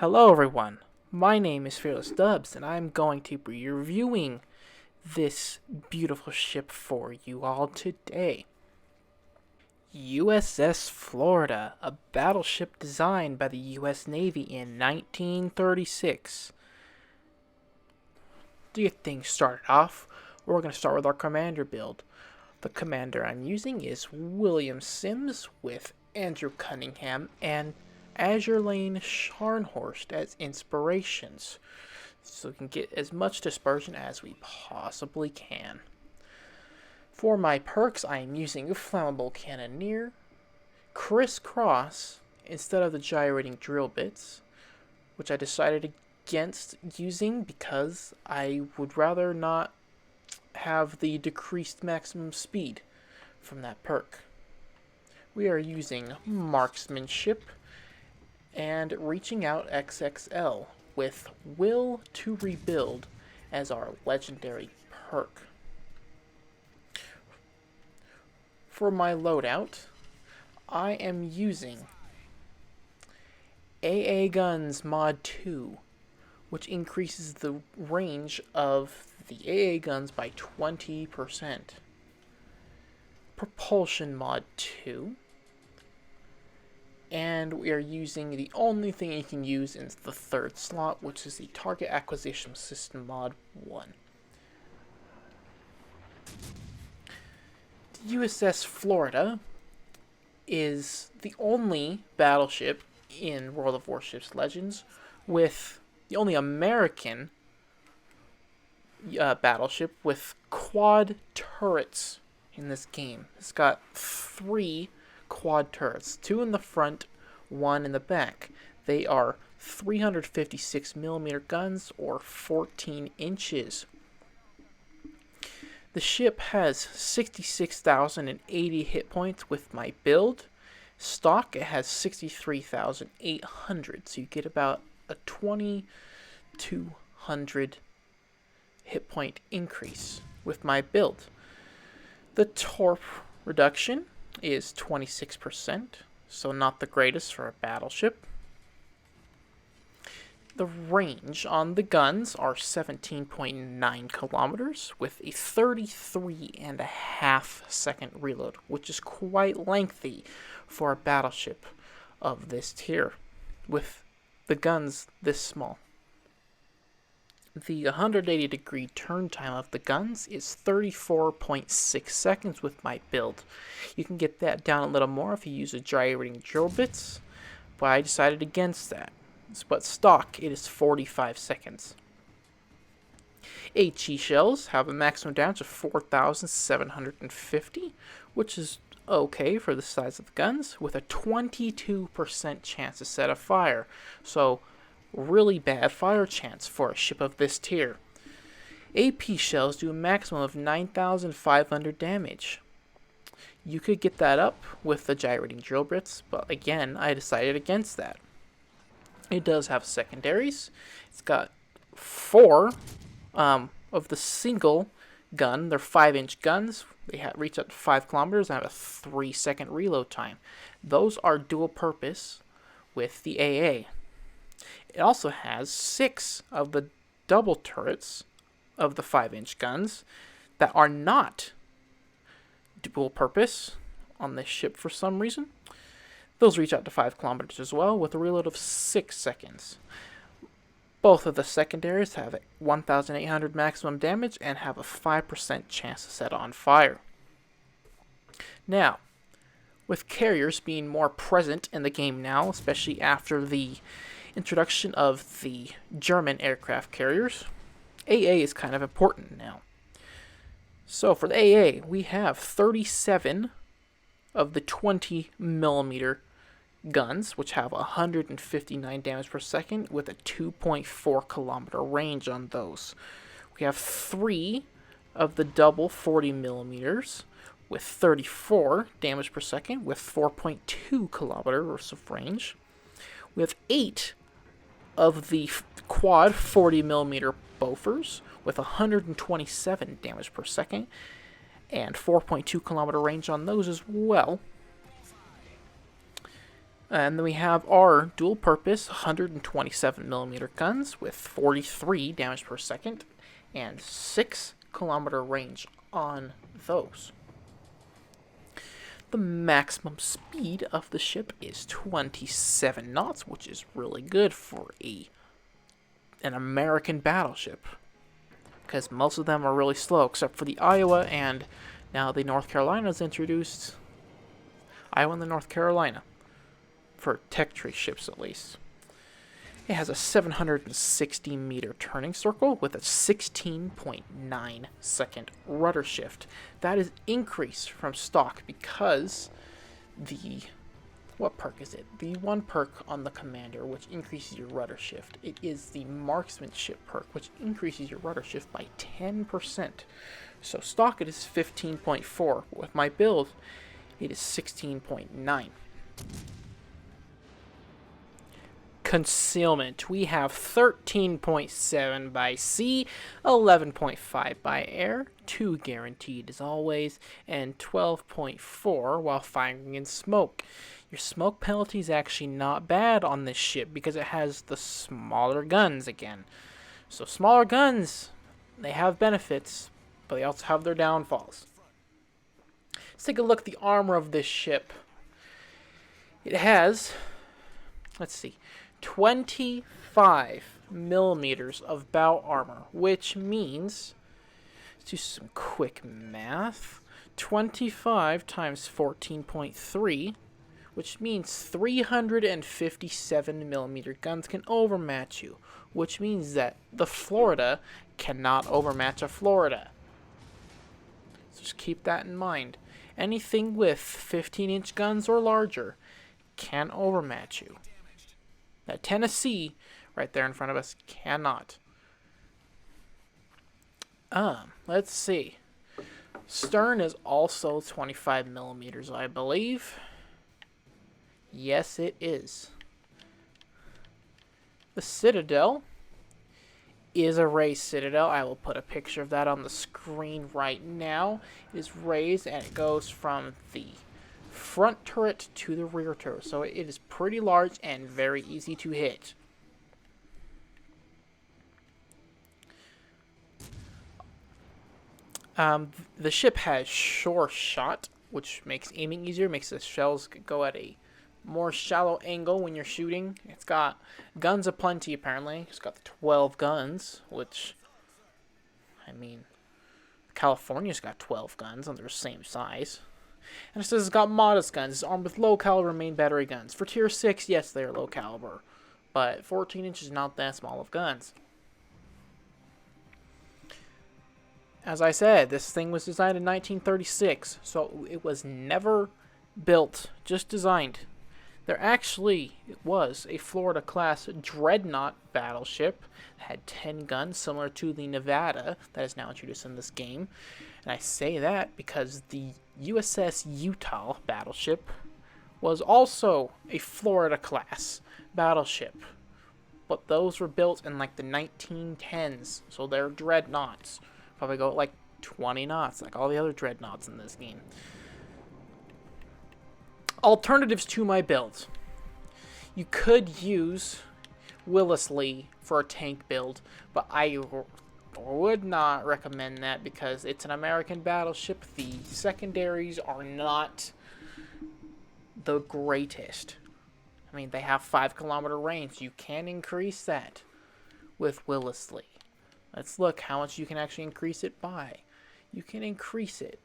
Hello everyone, my name is Fearless Dubs and I'm going to be reviewing this beautiful ship for you all today. USS Florida, a battleship designed by the US Navy in 1936. To get things started off, we're going to start with our commander build. The commander I'm using is William Sims with Andrew Cunningham and Azure Lane Scharnhorst as inspirations, so we can get as much dispersion as we possibly can. For my perks, I am using a Flammable Cannoneer, Crisscross instead of the gyrating drill bits, which I decided against using because I would rather not have the decreased maximum speed from that perk. We are using Marksmanship and Reaching Out XXL with Will to Rebuild as our legendary perk. For my loadout, I am using AA Guns Mod 2, which increases the range of the AA guns by 20%. Propulsion Mod 2. And we are using the only thing you can use in the third slot, which is the Target Acquisition System Mod 1. The USS Florida is the only battleship in World of Warships Legends with the only American battleship with quad turrets in this game. It's got 3 quad turrets, 2 in the front, 1 in the back. They are 356mm guns or 14 inches. The ship has 66,080 hit points with my build. Stock, it has 63,800, so you get about a 2,200 hit point increase with my build. The torp reduction is 26%, so not the greatest for a battleship. The range on the guns are 17.9 kilometers with a 33.5 second reload, which is quite lengthy for a battleship of this tier with the guns this small. The 180-degree turn time of the guns is 34.6 seconds with my build. You can get that down a little more if you use a gyrating drill bits, but I decided against that. But stock, it is 45 seconds. HE shells have a maximum damage of 4,750, which is okay for the size of the guns, with a 22% chance to set a fire. So really bad fire chance for a ship of this tier. AP shells do a maximum of 9,500 damage. You could get that up with the gyrating drill bits, but again, I decided against that. It does have secondaries. It's got 4 of the single gun. They're 5-inch guns. They reach up to 5 kilometers and have a 3-second reload time. Those are dual purpose with the AA. It also has 6 of the double turrets of the 5-inch guns that are not dual purpose on this ship for some reason. Those reach out to 5 kilometers as well with a reload of 6 seconds. Both of the secondaries have 1,800 maximum damage and have a 5% chance to set on fire. Now, with carriers being more present in the game now, especially after the introduction of the German aircraft carriers, AA is kind of important now. So for the AA, we have 37 of the 20mm guns, which have 159 damage per second with a 2.4 kilometer range on those. We have 3 of the double 40mm with 34 damage per second with 4.2 kilometers of range. We have 8 of the quad 40mm Bofors with 127 damage per second and 4.2 kilometer range on those as well. And then we have our dual-purpose 127mm guns with 43 damage per second and 6 kilometer range on those. The maximum speed of the ship is 27 knots, which is really good for an American battleship, because most of them are really slow, except for the Iowa, and now the North Carolina's introduced. Iowa and the North Carolina, for tech tree ships at least. It has a 760 meter turning circle with a 16.9 second rudder shift. That is increased from stock because what perk is it? The one perk on the commander which increases your rudder shift. It is the marksmanship perk which increases your rudder shift by 10%. So stock it is 15.4. With my build, it is 16.9. Concealment. We have 13.7 by sea, 11.5 by air, 2 guaranteed as always, and 12.4 while firing in smoke. Your smoke penalty is actually not bad on this ship because it has the smaller guns again. So smaller guns, they have benefits, but they also have their downfalls. Let's take a look at the armor of this ship. It has, let's see, 25 millimeters of bow armor, which means, let's do some quick math, 25 times 14.3, which means 357 millimeter guns can overmatch you, which means that the Florida cannot overmatch a Florida. So just keep that in mind. Anything with 15-inch guns or larger can overmatch you. That Tennessee, right there in front of us, cannot. Let's see. Stern is also 25 millimeters, I believe. Yes, it is. The Citadel is a raised Citadel. I will put a picture of that on the screen right now. It is raised and it goes from the front turret to the rear turret, so it is pretty large and very easy to hit. The ship has sure shot, which makes aiming easier, makes the shells go at a more shallow angle when you're shooting. It's got guns aplenty apparently. It's got the 12 guns, which, I mean, California's got 12 guns and they're the same size. And it says it's got modest guns. It's armed with low caliber main battery guns. For tier 6, yes, they are low caliber. But 14 inches is not that small of guns. As I said, this thing was designed in 1936. So it was never built, just designed. There actually was a Florida-class dreadnought battleship that had 10 guns, similar to the Nevada that is now introduced in this game. And I say that because the USS Utah battleship was also a Florida-class battleship. But those were built in like the 1910s, so they're dreadnoughts. Probably go at like 20 knots, like all the other dreadnoughts in this game. Alternatives to my build. You could use Willis-Lee for a tank build, but I would not recommend that because it's an American battleship. The secondaries are not the greatest. I mean, they have 5-kilometer range. You can increase that with Willis-Lee. Let's look how much you can actually increase it by. You can increase it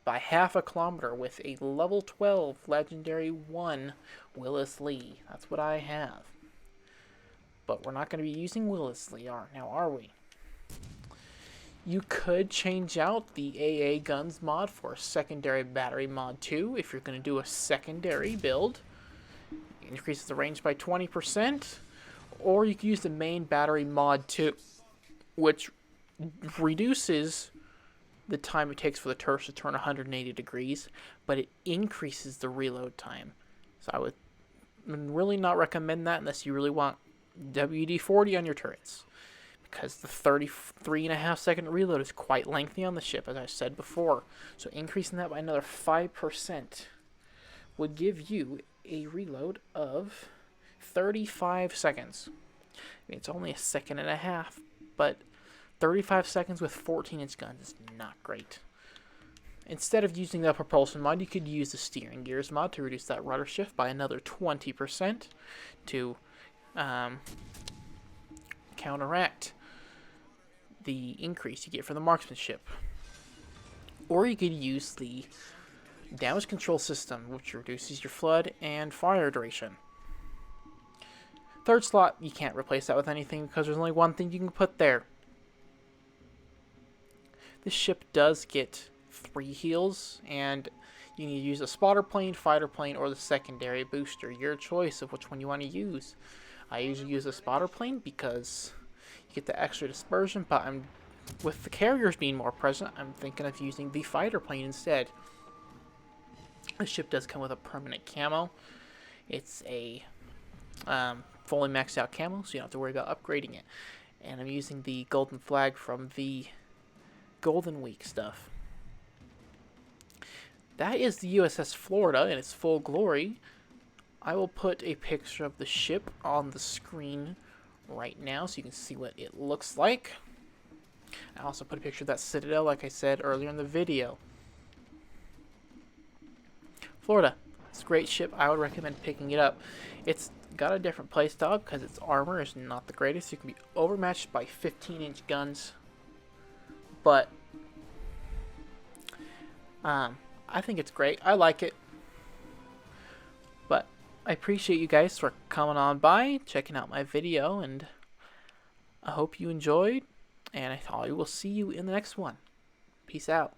by 0.5 kilometer with a level 12 legendary 1 Willis-Lee. That's what I have. But we're not going to be using Willis-Lee now, are we? You could change out the AA Guns mod for a secondary battery mod 2 if you're going to do a secondary build. It increases the range by 20%. Or you could use the main battery mod 2, which reduces the time it takes for the turrets to turn 180 degrees, but it increases the reload time. So I would really not recommend that unless you really want WD-40 on your turrets, because the 33.5 second reload is quite lengthy on the ship, as I said before. So increasing that by another 5% would give you a reload of 35 seconds. I mean, it's only a second and a half, but 35 seconds with 14-inch guns is not great. Instead of using the propulsion mod, you could use the steering gears mod to reduce that rudder shift by another 20% to counteract the increase you get for the marksmanship. Or you could use the damage control system, which reduces your flood and fire duration. Third slot, you can't replace that with anything because there's only one thing you can put there. This ship does get 3 heals, and you can use a spotter plane, fighter plane, or the secondary booster. Your choice of which one you want to use. I usually use a spotter plane because you get the extra dispersion, but with the carriers being more present, I'm thinking of using the fighter plane instead. The ship does come with a permanent camo. It's a fully maxed out camo, so you don't have to worry about upgrading it. And I'm using the golden flag from the Golden Week stuff. That is the USS Florida in its full glory. I will put a picture of the ship on the screen right now so you can see what it looks like. I also put a picture of that Citadel like I said earlier in the video. Florida. It's a great ship. I would recommend picking it up. It's got a different playstyle because its armor is not the greatest. You can be overmatched by 15-inch guns. But I think it's great. I like it. But I appreciate you guys for coming on by, checking out my video, and I hope you enjoyed. And I will see you in the next one. Peace out.